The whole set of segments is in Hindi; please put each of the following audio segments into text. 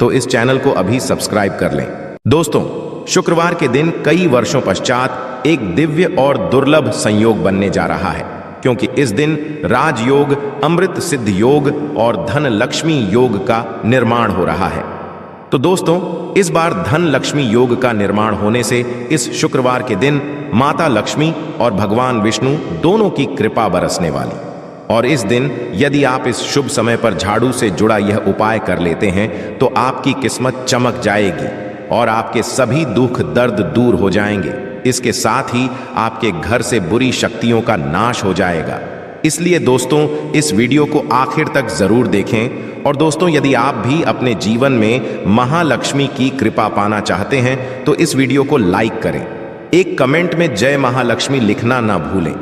तो इस चैनल को अभी सब्सक्राइब कर लें। दोस्तों, शुक्रवार के दिन कई वर्षों पश्चात एक दिव्य और दुर्लभ संयोग बनने जा रहा है, क्योंकि इस दिन राजयोग, अमृत सिद्ध योग और धन लक्ष्मी योग का निर्माण हो रहा है। तो दोस्तों, इस बार धन लक्ष्मी योग का निर्माण होने से इस शुक्रवार के दिन माता लक्ष्मी और भगवान विष्णु दोनों की कृपा बरसने वाली। और इस दिन यदि आप इस शुभ समय पर झाड़ू से जुड़ा यह उपाय कर लेते हैं तो आपकी किस्मत चमक जाएगी और आपके सभी दुख दर्द दूर हो जाएंगे। इसके साथ ही आपके घर से बुरी शक्तियों का नाश हो जाएगा। इसलिए दोस्तों, इस वीडियो को आखिर तक जरूर देखें। और दोस्तों, यदि आप भी अपने जीवन में महालक्ष्मी की कृपा पाना चाहते हैं तो इस वीडियो को लाइक करें। एक कमेंट में जय महालक्ष्मी लिखना ना भूलें।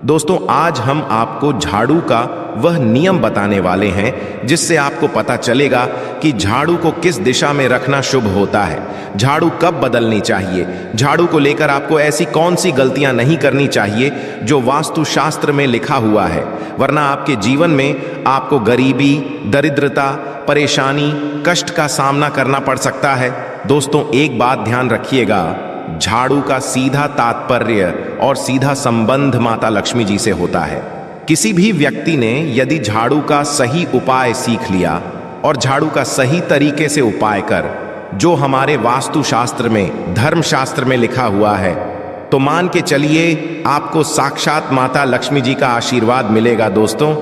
दोस्तों, आज हम आपको झाड़ू का वह नियम बताने वाले हैं जिससे आपको पता चलेगा कि झाड़ू को किस दिशा में रखना शुभ होता है, झाड़ू कब बदलनी चाहिए, झाड़ू को लेकर आपको ऐसी कौन सी गलतियां नहीं करनी चाहिए जो वास्तुशास्त्र में लिखा हुआ है, वरना आपके जीवन में आपको गरीबी, दरिद्रता, परेशानी, कष्ट का सामना करना पड़ सकता है। दोस्तों, एक बात ध्यान रखिएगा, झाड़ू का सीधा तात्पर्य और सीधा संबंध माता लक्ष्मी जी से होता है। किसी भी व्यक्ति ने यदि झाड़ू का सही उपाय सीख लिया और झाड़ू का सही तरीके से उपाय कर जो हमारे वास्तुशास्त्र में, धर्मशास्त्र में लिखा हुआ है, तो मान के चलिए आपको साक्षात माता लक्ष्मी जी का आशीर्वाद मिलेगा। दोस्तों,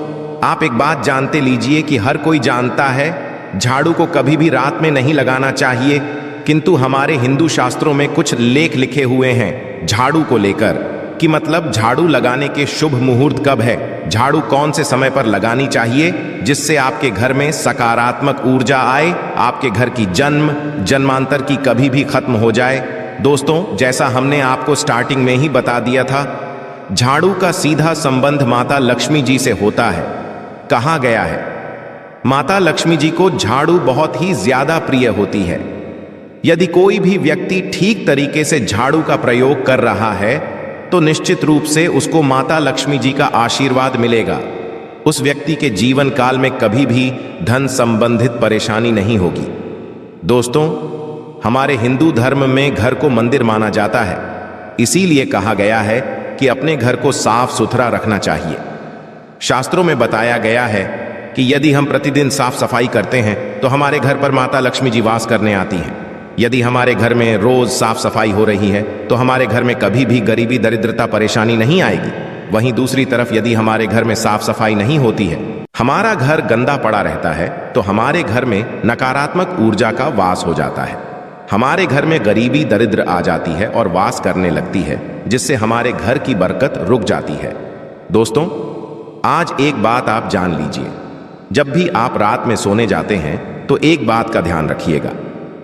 आप एक बात जानते लीजिए कि हर कोई जानता है झाड़ू को कभी भी रात में नहीं लगाना चाहिए, किंतु हमारे हिंदू शास्त्रों में कुछ लेख लिखे हुए हैं झाड़ू को लेकर कि मतलब झाड़ू लगाने के शुभ मुहूर्त कब है, झाड़ू कौन से समय पर लगानी चाहिए जिससे आपके घर में सकारात्मक ऊर्जा आए, आपके घर की जन्मांतर की कभी भी खत्म हो जाए। दोस्तों, जैसा हमने आपको स्टार्टिंग में ही बता दिया था, झाड़ू का सीधा संबंध माता लक्ष्मी जी से होता है। कहा गया है माता लक्ष्मी जी को झाड़ू बहुत ही ज्यादा प्रिय होती है। यदि कोई भी व्यक्ति ठीक तरीके से झाड़ू का प्रयोग कर रहा है तो निश्चित रूप से उसको माता लक्ष्मी जी का आशीर्वाद मिलेगा। उस व्यक्ति के जीवन काल में कभी भी धन संबंधित परेशानी नहीं होगी। दोस्तों, हमारे हिंदू धर्म में घर को मंदिर माना जाता है, इसीलिए कहा गया है कि अपने घर को साफ सुथरा रखना चाहिए। शास्त्रों में बताया गया है कि यदि हम प्रतिदिन साफ सफाई करते हैं तो हमारे घर पर माता लक्ष्मी जी वास करने आती हैं। यदि हमारे घर में रोज साफ सफाई हो रही है तो हमारे घर में कभी भी गरीबी, दरिद्रता, परेशानी नहीं आएगी। वहीं दूसरी तरफ यदि हमारे घर में साफ सफाई नहीं होती है, हमारा घर गंदा पड़ा रहता है, तो हमारे घर में नकारात्मक ऊर्जा का वास हो जाता है। हमारे घर में गरीबी, दरिद्र आ जाती है और वास करने लगती है, जिससे हमारे घर की बरकत रुक जाती है। दोस्तों, आज एक बात आप जान लीजिए, जब भी आप रात में सोने जाते हैं तो एक बात का ध्यान रखिएगा,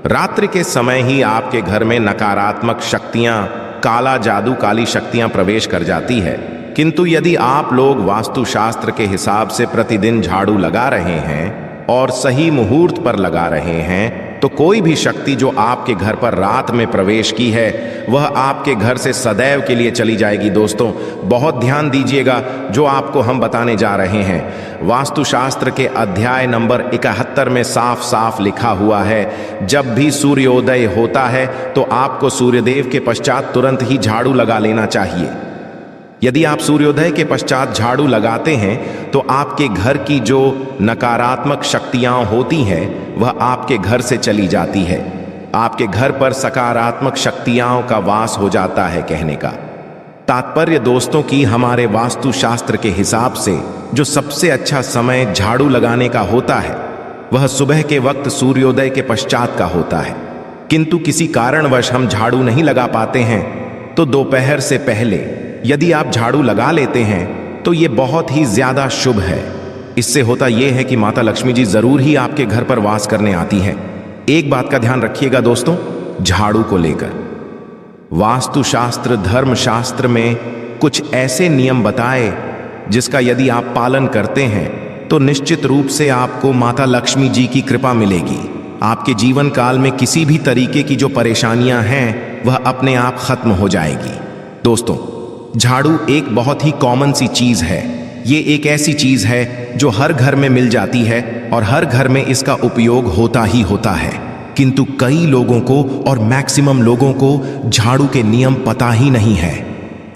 रात्रि के समय ही आपके घर में नकारात्मक शक्तियां, काला जादू, काली शक्तियां प्रवेश कर जाती है। किंतु यदि आप लोग वास्तुशास्त्र के हिसाब से प्रतिदिन झाड़ू लगा रहे हैं और सही मुहूर्त पर लगा रहे हैं तो कोई भी शक्ति जो आपके घर पर रात में प्रवेश की है वह आपके घर से सदैव के लिए चली जाएगी। दोस्तों, बहुत ध्यान दीजिएगा जो आपको हम बताने जा रहे हैं। वास्तुशास्त्र के अध्याय नंबर 71 में साफ साफ लिखा हुआ है, जब भी सूर्योदय होता है तो आपको सूर्यदेव के पश्चात तुरंत ही झाड़ू लगा लेना चाहिए। यदि आप सूर्योदय के पश्चात झाड़ू लगाते हैं तो आपके घर की जो नकारात्मक शक्तियां होती हैं वह आपके घर से चली जाती है। आपके घर पर सकारात्मक शक्तियों का वास हो जाता है। कहने का तात्पर्य दोस्तों कि हमारे वास्तुशास्त्र के हिसाब से जो सबसे अच्छा समय झाड़ू लगाने का होता है वह सुबह के वक्त सूर्योदय के पश्चात का होता है। किंतु किसी कारणवश हम झाड़ू नहीं लगा पाते हैं तो दोपहर से पहले यदि आप झाड़ू लगा लेते हैं तो ये बहुत ही ज्यादा शुभ है। इससे होता यह है कि माता लक्ष्मी जी जरूर ही आपके घर पर वास करने आती हैं। एक बात का ध्यान रखिएगा दोस्तों, झाड़ू को लेकर वास्तुशास्त्र, धर्मशास्त्र में कुछ ऐसे नियम बताए जिसका यदि आप पालन करते हैं तो निश्चित रूप से आपको माता लक्ष्मी जी की कृपा मिलेगी। आपके जीवन काल में किसी भी तरीके की जो परेशानियां हैं वह अपने आप खत्म हो जाएगी। दोस्तों, झाड़ू एक बहुत ही कॉमन सी चीज है ये एक ऐसी चीज है जो हर घर में मिल जाती है और हर घर में इसका उपयोग होता ही होता है, किंतु कई लोगों को और मैक्सिमम लोगों को झाड़ू के नियम पता ही नहीं है,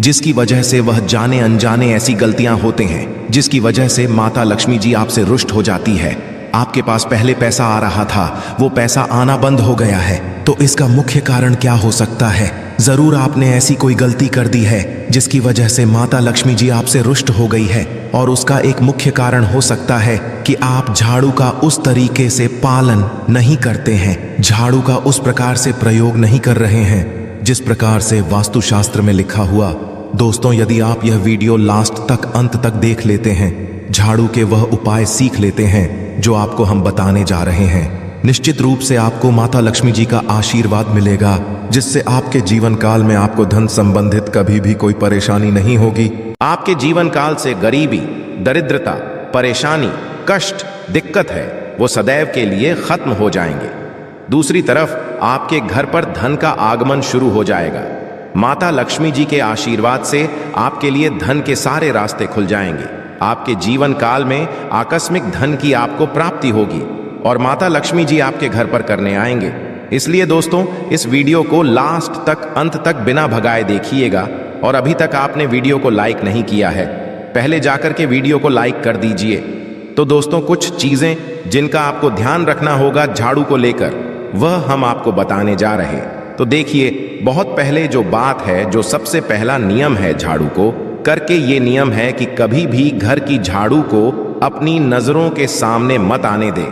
जिसकी वजह से वह जाने अनजाने ऐसी गलतियां होते हैं जिसकी वजह से माता लक्ष्मी जी आपसे रुष्ट हो जाती है। आपके पास पहले पैसा आ रहा था, वो पैसा आना बंद हो गया है। तो इसका मुख्य कारण क्या हो सकता है? जरूर आपने ऐसी कोई गलती कर दी है जिसकी वजह से माता लक्ष्मी जी आपसे रुष्ट हो गई है, और उसका एक मुख्य कारण हो सकता है कि आप झाड़ू का उस तरीके से पालन नहीं करते हैं, झाड़ू का उस प्रकार से प्रयोग नहीं कर रहे हैं जिस प्रकार से वास्तुशास्त्र में लिखा हुआ। दोस्तों, यदि आप यह वीडियो लास्ट तक अंत तक देख लेते हैं, झाड़ू के वह उपाय सीख लेते हैं जो आपको हम बताने जा रहे हैं, निश्चित रूप से आपको माता लक्ष्मी जी का आशीर्वाद मिलेगा, जिससे आपके जीवन काल में आपको धन संबंधित कभी भी कोई परेशानी नहीं होगी। आपके जीवन काल से गरीबी, दरिद्रता, परेशानी, कष्ट, दिक्कत है, वो सदैव के लिए खत्म हो जाएंगे। दूसरी तरफ आपके घर पर धन का आगमन शुरू हो जाएगा। माता लक्ष्मी जी के आशीर्वाद से आपके लिए धन के सारे रास्ते खुल जाएंगे। आपके जीवन काल में आकस्मिक धन की आपको प्राप्ति होगी और माता लक्ष्मी जी आपके घर पर करने आएंगे। इसलिए दोस्तों, इस वीडियो को लास्ट तक अंत तक बिना भगाए देखिएगा। और अभी तक आपने वीडियो को लाइक नहीं किया है, पहले जाकर के वीडियो को लाइक कर दीजिए। तो दोस्तों, कुछ चीजें जिनका आपको ध्यान रखना होगा झाड़ू को लेकर, वह हम आपको बताने जा रहे हैं। तो देखिए, बहुत पहले जो बात है, जो सबसे पहला नियम है झाड़ू को करके, ये नियम है कि कभी भी घर की झाड़ू को अपनी नजरों के सामने मत आने दे।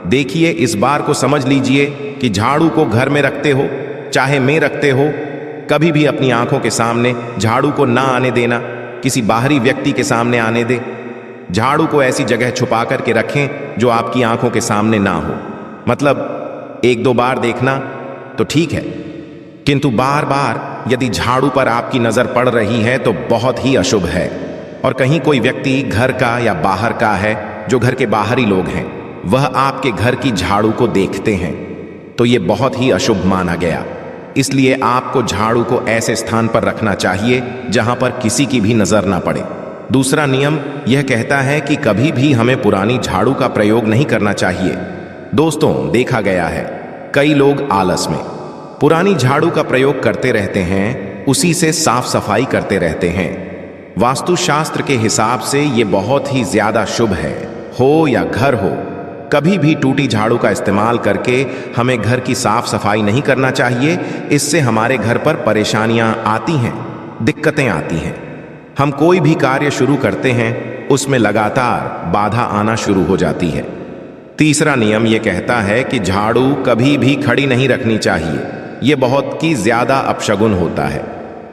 देखिए, इस बार को समझ लीजिए कि झाड़ू को घर में रखते हो चाहे में रखते हो, कभी भी अपनी आंखों के सामने झाड़ू को ना आने देना, किसी बाहरी व्यक्ति के सामने आने दे। झाड़ू को ऐसी जगह छुपा करके रखें जो आपकी आंखों के सामने ना हो। मतलब एक दो बार देखना तो ठीक है, किंतु बार बार यदि झाड़ू पर आपकी नजर पड़ रही है तो बहुत ही अशुभ है। और कहीं कोई व्यक्ति घर का या बाहर का है, जो घर के बाहरी लोग हैं, वह आपके घर की झाड़ू को देखते हैं, तो यह बहुत ही अशुभ माना गया। इसलिए आपको झाड़ू को ऐसे स्थान पर रखना चाहिए जहां पर किसी की भी नजर ना पड़े। दूसरा नियम यह कहता है कि कभी भी हमें पुरानी झाड़ू का प्रयोग नहीं करना चाहिए। दोस्तों, देखा गया है कई लोग आलस में पुरानी झाड़ू का प्रयोग करते रहते हैं, उसी से साफ सफाई करते रहते हैं। वास्तुशास्त्र के हिसाब से ये बहुत ही ज्यादा शुभ है, हो या घर हो। कभी भी टूटी झाड़ू का इस्तेमाल करके हमें घर की साफ सफाई नहीं करना चाहिए। इससे हमारे घर पर परेशानियां आती हैं, दिक्कतें आती हैं। हम कोई भी कार्य शुरू करते हैं, उसमें लगातार बाधा आना शुरू हो जाती है। तीसरा नियम यह कहता है कि झाड़ू कभी भी खड़ी नहीं रखनी चाहिए। यह बहुत ही ज्यादा अपशगुन होता है।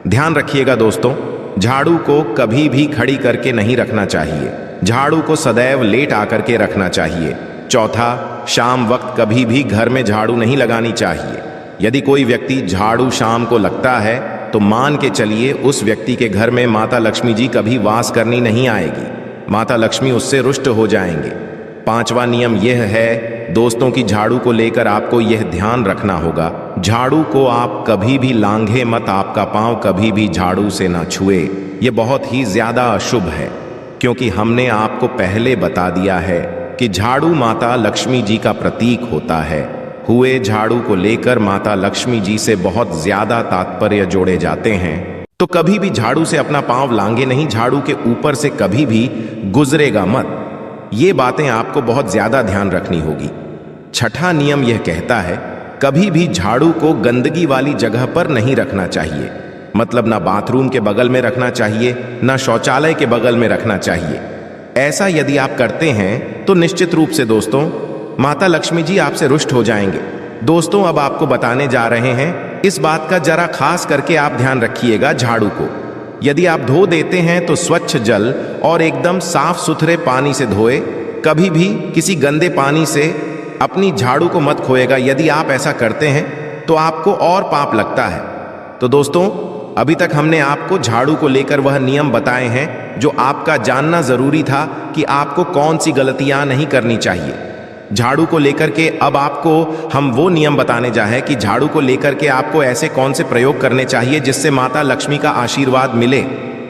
ध्यान रखिएगा दोस्तों, झाड़ू को कभी भी खड़ी करके नहीं रखना चाहिए। झाड़ू को सदैव लेट आकर के रखना चाहिए। चौथा, शाम वक्त कभी भी घर में झाड़ू नहीं लगानी चाहिए। यदि कोई व्यक्ति झाड़ू शाम को लगता है तो मान के चलिए उस व्यक्ति के घर में माता लक्ष्मी जी कभी वास करनी नहीं आएगी, माता लक्ष्मी उससे रुष्ट हो जाएंगे। पांचवा नियम यह है दोस्तों कि झाड़ू को लेकर आपको यह ध्यान रखना होगा, झाड़ू को आप कभी भी लांघे मत, आपका पांव कभी भी झाड़ू से ना छुए। यह बहुत ही ज्यादा अशुभ है, क्योंकि हमने आपको पहले बता दिया है कि झाड़ू माता लक्ष्मी जी का प्रतीक होता है। हुए झाड़ू को लेकर माता लक्ष्मी जी से बहुत ज्यादा तात्पर्य जोड़े जाते हैं। तो कभी भी झाड़ू से अपना पांव लांगे नहीं, झाड़ू के ऊपर से कभी भी गुजरेगा मत। ये बातें आपको बहुत ज्यादा ध्यान रखनी होगी। छठा नियम यह कहता है कभी भी झाड़ू को गंदगी वाली जगह पर नहीं रखना चाहिए। मतलब ना बाथरूम के बगल में रखना चाहिए, ना शौचालय के बगल में रखना चाहिए। ऐसा यदि आप करते हैं तो निश्चित रूप से दोस्तों माता लक्ष्मी जी आपसे रुष्ट हो जाएंगे। दोस्तों, अब आपको बताने जा रहे हैं, इस बात का जरा खास करके आप ध्यान रखिएगा। झाड़ू को यदि आप धो देते हैं तो स्वच्छ जल और एकदम साफ सुथरे पानी से धोए। कभी भी किसी गंदे पानी से अपनी झाड़ू को मत खोएगा। यदि आप ऐसा करते हैं तो आपको और पाप लगता है। तो दोस्तों, अभी तक हमने आपको झाड़ू को लेकर वह नियम बताए हैं जो आपका जानना जरूरी था कि आपको कौन सी गलतियां नहीं करनी चाहिए। झाड़ू को लेकर के अब आपको हम वो नियम बताने जा हैं कि झाड़ू को लेकर के आपको ऐसे कौन से प्रयोग करने चाहिए जिससे माता लक्ष्मी का आशीर्वाद मिले।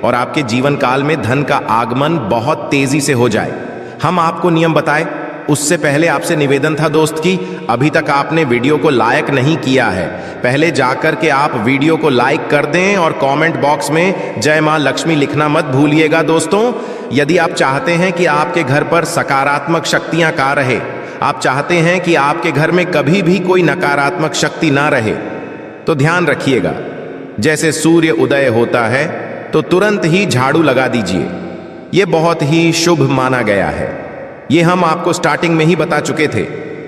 और आपके जीवन काल में धन का आगमन बहुत तेजी से हो जाए। हम आपको नियम बताए, उससे पहले आपसे निवेदन था दोस्त कि अभी तक आपने वीडियो को लाइक नहीं किया है, पहले जाकर के आप वीडियो को लाइक कर दें और कमेंट बॉक्स में जय मां लक्ष्मी लिखना मत भूलिएगा। दोस्तों, यदि आप चाहते हैं कि आपके घर पर सकारात्मक शक्तियां का रहे, आप चाहते हैं कि आपके घर में कभी भी कोई नकारात्मक शक्ति ना रहे, तो ध्यान रखिएगा, जैसे सूर्य उदय होता है तो तुरंत ही झाड़ू लगा दीजिए। यह बहुत ही शुभ माना गया है। ये हम आपको स्टार्टिंग में ही बता चुके थे।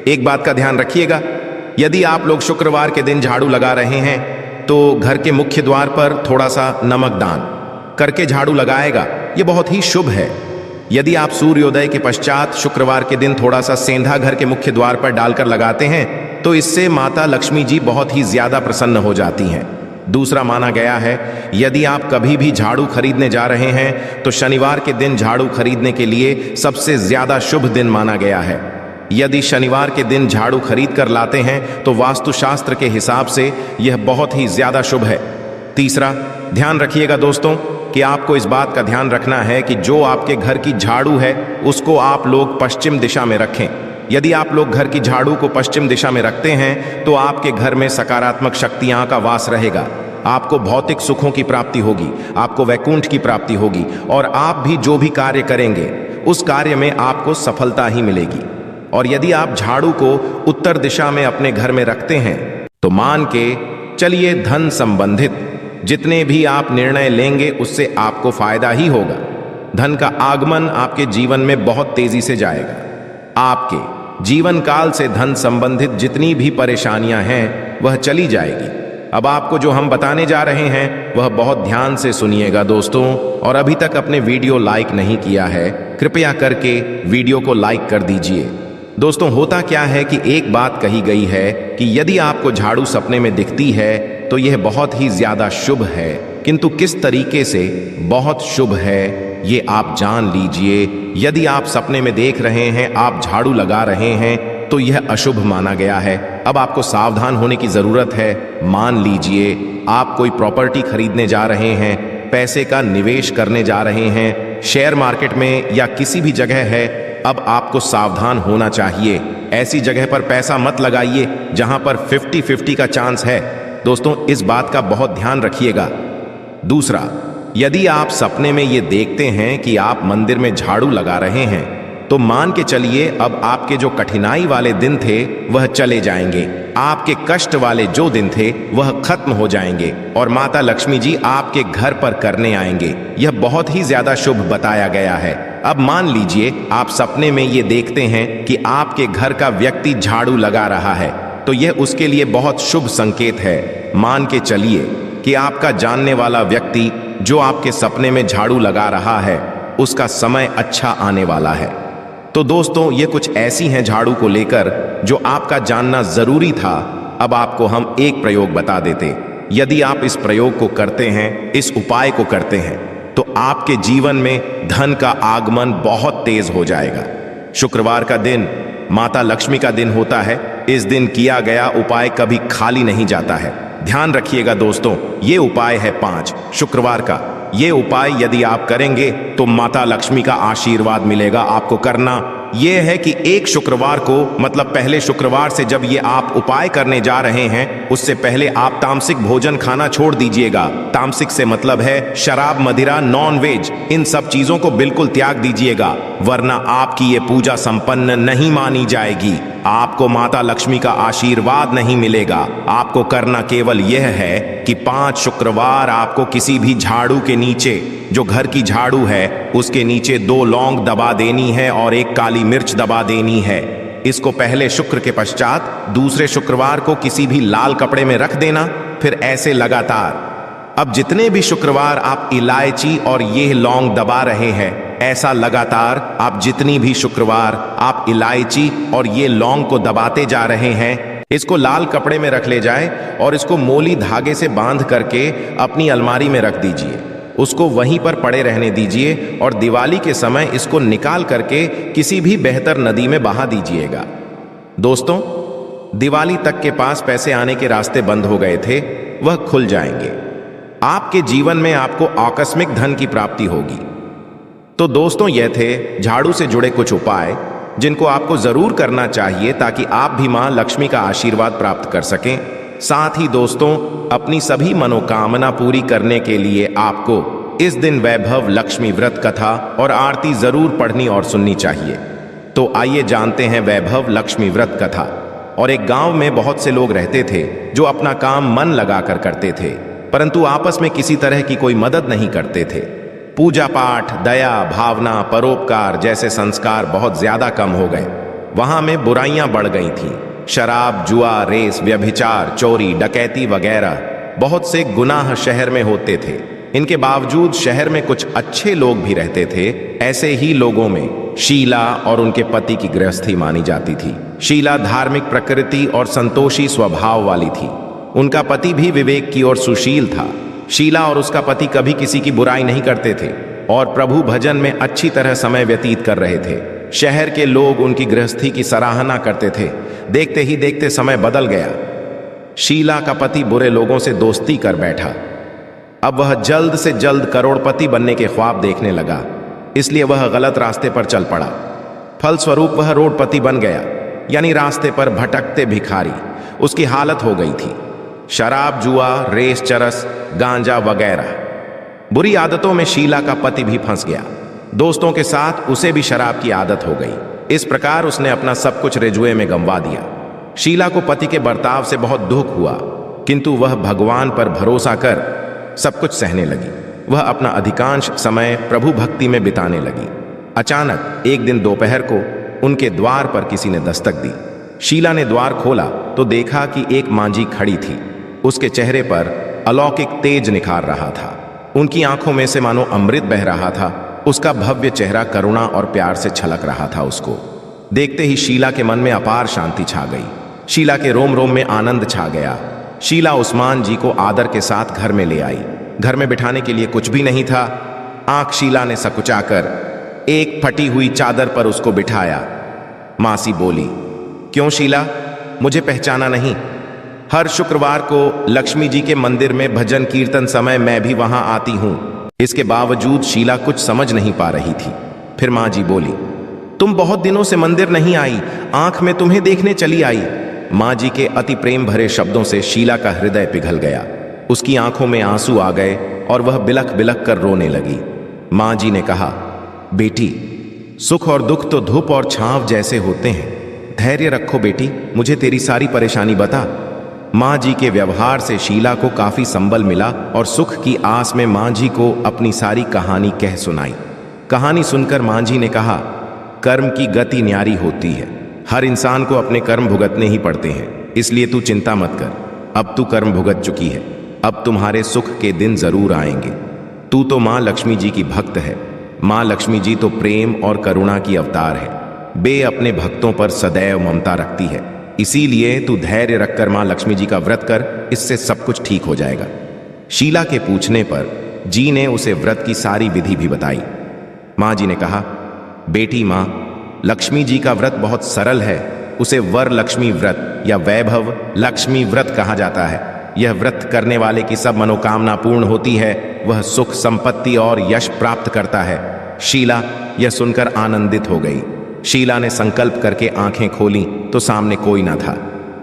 एक बात का ध्यान रखिएगा, यदि आप लोग शुक्रवार के दिन झाड़ू लगा रहे हैं तो घर के मुख्य द्वार पर थोड़ा सा नमक दान करके झाड़ू लगाएगा, ये बहुत ही शुभ है। यदि आप सूर्योदय के पश्चात शुक्रवार के दिन थोड़ा सा सेंधा घर के मुख्य द्वार पर डालकर लगाते हैं तो इससे माता लक्ष्मी जी बहुत ही ज्यादा प्रसन्न हो जाती हैं। दूसरा माना गया है, यदि आप कभी भी झाड़ू खरीदने जा रहे हैं तो शनिवार के दिन झाड़ू खरीदने के लिए सबसे ज्यादा शुभ दिन माना गया है। यदि शनिवार के दिन झाड़ू खरीद कर लाते हैं तो वास्तुशास्त्र के हिसाब से यह बहुत ही ज्यादा शुभ है। तीसरा, ध्यान रखिएगा दोस्तों कि आपको इस बात का ध्यान रखना है कि जो आपके घर की झाड़ू है उसको आप लोग पश्चिम दिशा में रखें। यदि आप लोग घर की झाड़ू को पश्चिम दिशा में रखते हैं तो आपके घर में सकारात्मक शक्तियां का वास रहेगा, आपको भौतिक सुखों की प्राप्ति होगी, आपको वैकुंठ की प्राप्ति होगी और आप भी जो भी कार्य करेंगे उस कार्य में आपको सफलता ही मिलेगी। और यदि आप झाड़ू को उत्तर दिशा में अपने घर में रखते हैं तो मान के चलिए धन संबंधित जितने भी आप निर्णय लेंगे उससे आपको फायदा ही होगा। धन का आगमन आपके जीवन में बहुत तेजी से जाएगा। आपके जीवन काल से धन संबंधित जितनी भी परेशानियां हैं वह चली जाएगी। अब आपको जो हम बताने जा रहे हैं वह बहुत ध्यान से सुनिएगा दोस्तों, और अभी तक अपने वीडियो लाइक नहीं किया है कृपया करके वीडियो को लाइक कर दीजिए। दोस्तों, होता क्या है कि एक बात कही गई है कि यदि आपको झाड़ू सपने में दिखती है तो यह बहुत ही ज्यादा शुभ है, किंतु किस तरीके से बहुत शुभ है ये आप जान लीजिए। यदि आप सपने में देख रहे हैं आप झाड़ू लगा रहे हैं तो यह अशुभ माना गया है। अब आपको सावधान होने की जरूरत है। मान लीजिए आप कोई प्रॉपर्टी खरीदने जा रहे हैं, पैसे का निवेश करने जा रहे हैं, शेयर मार्केट में या किसी भी जगह है, अब आपको सावधान होना चाहिए। ऐसी जगह पर पैसा मत लगाइए जहां पर 50-50 का चांस है। दोस्तों, इस बात का बहुत ध्यान रखिएगा। दूसरा, यदि आप सपने में ये देखते हैं कि आप मंदिर में झाड़ू लगा रहे हैं तो मान के चलिए अब आपके जो कठिनाई वाले दिन थे वह चले जाएंगे, आपके कष्ट वाले जो दिन थे वह खत्म हो जाएंगे और माता लक्ष्मी जी आपके घर पर करने आएंगे। यह बहुत ही ज्यादा शुभ बताया गया है। अब मान लीजिए आप सपने में ये देखते हैं कि आपके घर का व्यक्ति झाड़ू लगा रहा है तो यह उसके लिए बहुत शुभ संकेत है। मान के चलिए कि आपका जानने वाला व्यक्ति जो आपके सपने में झाड़ू लगा रहा है उसका समय अच्छा आने वाला है। तो दोस्तों, ये कुछ ऐसी हैं झाड़ू को लेकर जो आपका जानना जरूरी था। अब आपको हम एक प्रयोग बता देते। यदि आप इस प्रयोग को करते हैं, इस उपाय को करते हैं, तो आपके जीवन में धन का आगमन बहुत तेज हो जाएगा। शुक्रवार का दिन माता लक्ष्मी का दिन होता है। इस दिन किया गया उपाय कभी खाली नहीं जाता है। ध्यान रखिएगा दोस्तों, ये उपाय है 5 शुक्रवार का। ये उपाय यदि आप करेंगे तो माता लक्ष्मी का आशीर्वाद मिलेगा। आपको करना ये है कि एक शुक्रवार को, मतलब पहले शुक्रवार से जब ये आप उपाय करने जा रहे हैं उससे पहले आप तामसिक भोजन खाना छोड़ दीजिएगा। तामसिक से मतलब है शराब, मदिरा, नॉन वेज, इन सब चीजों को बिल्कुल त्याग दीजिएगा, वरना आपकी ये पूजा संपन्न नहीं मानी जाएगी। आपको माता लक्ष्मी का आशीर्वाद नहीं मिलेगा। आपको करना केवल यह है कि 5 शुक्रवार आपको किसी भी झाड़ू के नीचे, जो घर की झाड़ू है उसके नीचे 2 लौंग दबा देनी है और 1 काली मिर्च दबा देनी है। इसको पहले शुक्र के पश्चात दूसरे शुक्रवार को किसी भी लाल कपड़े में रख देना, फिर ऐसे लगातार। अब जितने भी शुक्रवार आप इलायची और ये लौंग दबा रहे हैं, ऐसा लगातार आप जितनी भी शुक्रवार आप इलायची और ये लौंग को दबाते जा रहे हैं, इसको लाल कपड़े में रख ले जाए और इसको मोली धागे से बांध करके अपनी अलमारी में रख दीजिए। उसको वहीं पर पड़े रहने दीजिए और दिवाली के समय इसको निकाल करके किसी भी बेहतर नदी में बहा दीजिएगा। दोस्तों, दिवाली तक के पास पैसे आने के रास्ते बंद हो गए थे, वह खुल जाएंगे। आपके जीवन में आपको आकस्मिक धन की प्राप्ति होगी। तो दोस्तों, यह थे झाड़ू से जुड़े कुछ उपाय जिनको आपको जरूर करना चाहिए ताकि आप भी मां लक्ष्मी का आशीर्वाद प्राप्त कर सकें। साथ ही दोस्तों, अपनी सभी मनोकामना पूरी करने के लिए आपको इस दिन वैभव लक्ष्मी व्रत कथा और आरती जरूर पढ़नी और सुननी चाहिए। तो आइए जानते हैं वैभव लक्ष्मी व्रत कथा। और एक गांव में बहुत से लोग रहते थे जो अपना काम मन लगाकर करते थे, परंतु आपस में किसी तरह की कोई मदद नहीं करते थे। पूजा पाठ, दया भावना, परोपकार जैसे संस्कार बहुत ज्यादा कम हो गए। वहां में बुराइयां बढ़ गई थीं। शराब, जुआ, रेस, व्यभिचार, चोरी, डकैती वगैरह बहुत से गुनाह शहर में होते थे। इनके बावजूद शहर में कुछ अच्छे लोग भी रहते थे। ऐसे ही लोगों में शीला और उनके पति की गृहस्थी मानी जाती थी। शीला धार्मिक प्रकृति और संतोषी स्वभाव वाली थी। उनका पति भी विवेक की ओर सुशील था। शीला और उसका पति कभी किसी की बुराई नहीं करते थे और प्रभु भजन में अच्छी तरह समय व्यतीत कर रहे थे। शहर के लोग उनकी गृहस्थी की सराहना करते थे। देखते ही देखते समय बदल गया। शीला का पति बुरे लोगों से दोस्ती कर बैठा। अब वह जल्द से जल्द करोड़पति बनने के ख्वाब देखने लगा, इसलिए वह गलत रास्ते पर चल पड़ा। फलस्वरूप वह रोडपति बन गया, यानी रास्ते पर भटकते भिखारी। उसकी हालत हो गई थी शराब, जुआ, रेस, चरस, गांजा वगैरह बुरी आदतों में शीला का पति भी फंस गया। दोस्तों के साथ उसे भी शराब की आदत हो गई। इस प्रकार उसने अपना सब कुछ रेजुए में गंवा दिया। शीला को पति के बर्ताव से बहुत दुख हुआ, किंतु वह भगवान पर भरोसा कर सब कुछ सहने लगी। वह अपना अधिकांश समय प्रभु भक्ति में बिताने लगी। अचानक एक दिन दोपहर को उनके द्वार पर किसी ने दस्तक दी। शीला ने द्वार खोला तो देखा कि एक मांझी खड़ी थी। उसके चेहरे पर अलौकिक तेज निखार रहा था। उनकी आंखों में से मानो अमृत बह रहा था। उसका भव्य चेहरा करुणा और प्यार से छलक रहा था। उसको देखते ही शीला के मन में अपार शांति छा गई। शीला के रोम रोम में आनंद छा गया। शीला उस्मान जी को आदर के साथ घर में ले आई। घर में बिठाने के लिए कुछ भी नहीं था। आंख शीला ने सकुचाकर एक फटी हुई चादर पर उसको बिठाया। मासी बोली, क्यों शीला, मुझे पहचाना नहीं? हर शुक्रवार को लक्ष्मी जी के मंदिर में भजन कीर्तन समय मैं भी वहां आती हूं। इसके बावजूद शीला कुछ समझ नहीं पा रही थी। फिर मां जी बोली, तुम बहुत दिनों से मंदिर नहीं आई, आंख में तुम्हें देखने चली आई। मां जी के अति प्रेम भरे शब्दों से शीला का हृदय पिघल गया। उसकी आंखों में आंसू आ गए और वह बिलख बिलख कर रोने लगी। मां जी ने कहा, बेटी, सुख और दुख तो धूप और छांव जैसे होते हैं। धैर्य रखो बेटी, मुझे तेरी सारी परेशानी बता। मां जी के व्यवहार से शीला को काफी संबल मिला और सुख की आस में मां जी को अपनी सारी कहानी कह सुनाई। कहानी सुनकर मां जी ने कहा, कर्म की गति न्यारी होती है। हर इंसान को अपने कर्म भुगतने ही पड़ते हैं, इसलिए तू चिंता मत कर। अब तू कर्म भुगत चुकी है, अब तुम्हारे सुख के दिन जरूर आएंगे। तू तो मां लक्ष्मी जी की भक्त है। मां लक्ष्मी जी तो प्रेम और करुणा की अवतार है। बे अपने भक्तों पर सदैव ममता रखती है। इसीलिए तू धैर्य रखकर मां लक्ष्मी जी का व्रत कर, इससे सब कुछ ठीक हो जाएगा। शीला के पूछने पर जी ने उसे व्रत की सारी विधि भी बताई। मां जी ने कहा, बेटी मां, लक्ष्मी जी का व्रत बहुत सरल है। उसे वर लक्ष्मी व्रत या वैभव लक्ष्मी व्रत कहा जाता है। यह व्रत करने वाले की सब मनोकामना पूर्ण होती है। वह सुख, संपत्ति और यश प्राप्त करता है। शीला यह सुनकर आनंदित हो गई। शीला ने संकल्प करके आंखें खोली तो सामने कोई न था।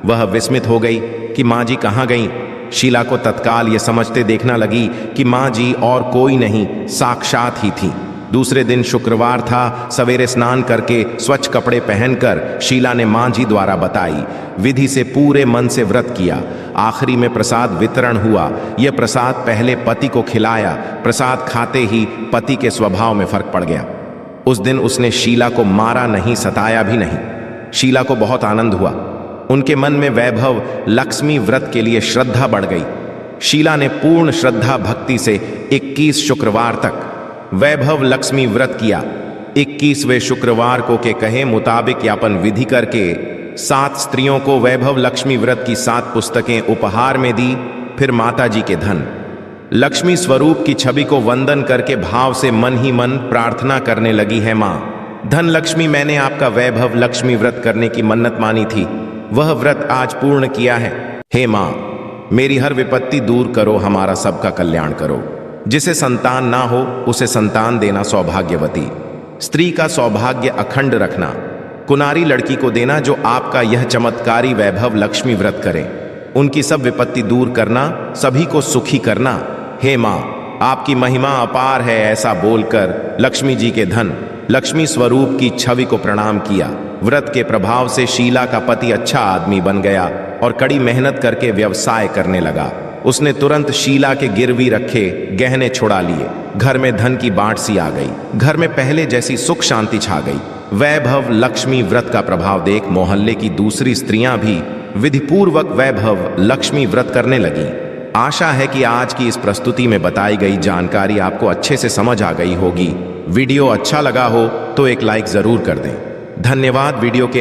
वह विस्मित हो गई कि मां जी कहाँ गईं। शीला को तत्काल यह समझते देखना लगी कि मां जी और कोई नहीं, साक्षात ही थी। दूसरे दिन शुक्रवार था। सवेरे स्नान करके स्वच्छ कपड़े पहनकर शीला ने मां जी द्वारा बताई विधि से पूरे मन से व्रत किया। आखिरी में प्रसाद वितरण हुआ। यह प्रसाद पहले पति को खिलाया। प्रसाद खाते ही पति के स्वभाव में फर्क पड़ गया। उस दिन उसने शीला को मारा नहीं, सताया भी नहीं। शीला को बहुत आनंद हुआ। उनके मन में वैभव लक्ष्मी व्रत के लिए श्रद्धा बढ़ गई। शीला ने पूर्ण श्रद्धा भक्ति से 21 शुक्रवार तक वैभव लक्ष्मी व्रत किया। 21वें शुक्रवार को के कहे मुताबिक यापन विधि करके 7 स्त्रियों को वैभव लक्ष्मी व्रत की 7 पुस्तकें उपहार में दी। फिर माता जी के धन लक्ष्मी स्वरूप की छवि को वंदन करके भाव से मन ही मन प्रार्थना करने लगी है, मां धन लक्ष्मी, मैंने आपका वैभव लक्ष्मी व्रत करने की मन्नत मानी थी, वह व्रत आज पूर्ण किया है। हे मां, मेरी हर विपत्ति दूर करो, हमारा सबका कल्याण करो। जिसे संतान ना हो उसे संतान देना सौभाग्यवती। स्त्री का सौभाग्य अखंड रखना। कुनारी लड़की को देना जो आपका यह चमत्कारी वैभव लक्ष्मी व्रत करे। उनकी सब विपत्ति दूर करना, सभी को सुखी करना। हे माँ, आपकी महिमा अपार है, ऐसा बोलकर लक्ष्मी जी के धन लक्ष्मी स्वरूप की छवि को प्रणाम किया। व्रत के प्रभाव से शीला का पति अच्छा आदमी बन गया और कड़ी मेहनत करके व्यवसाय करने लगा। उसने तुरंत शीला के गिरवी रखे गहने छुड़ा लिए। घर में धन की बाढ़ सी आ गई। घर में पहले जैसी सुख शांति छा गई। वैभव लक्ष्मी व्रत का प्रभाव देख मोहल्ले की दूसरी स्त्रियां भी विधिपूर्वक वैभव लक्ष्मी व्रत करने लगी। आशा है कि आज की इस प्रस्तुति में बताई गई जानकारी आपको अच्छे से समझ आ गई होगी। वीडियो अच्छा लगा हो तो एक लाइक जरूर कर दें। धन्यवाद। वीडियो के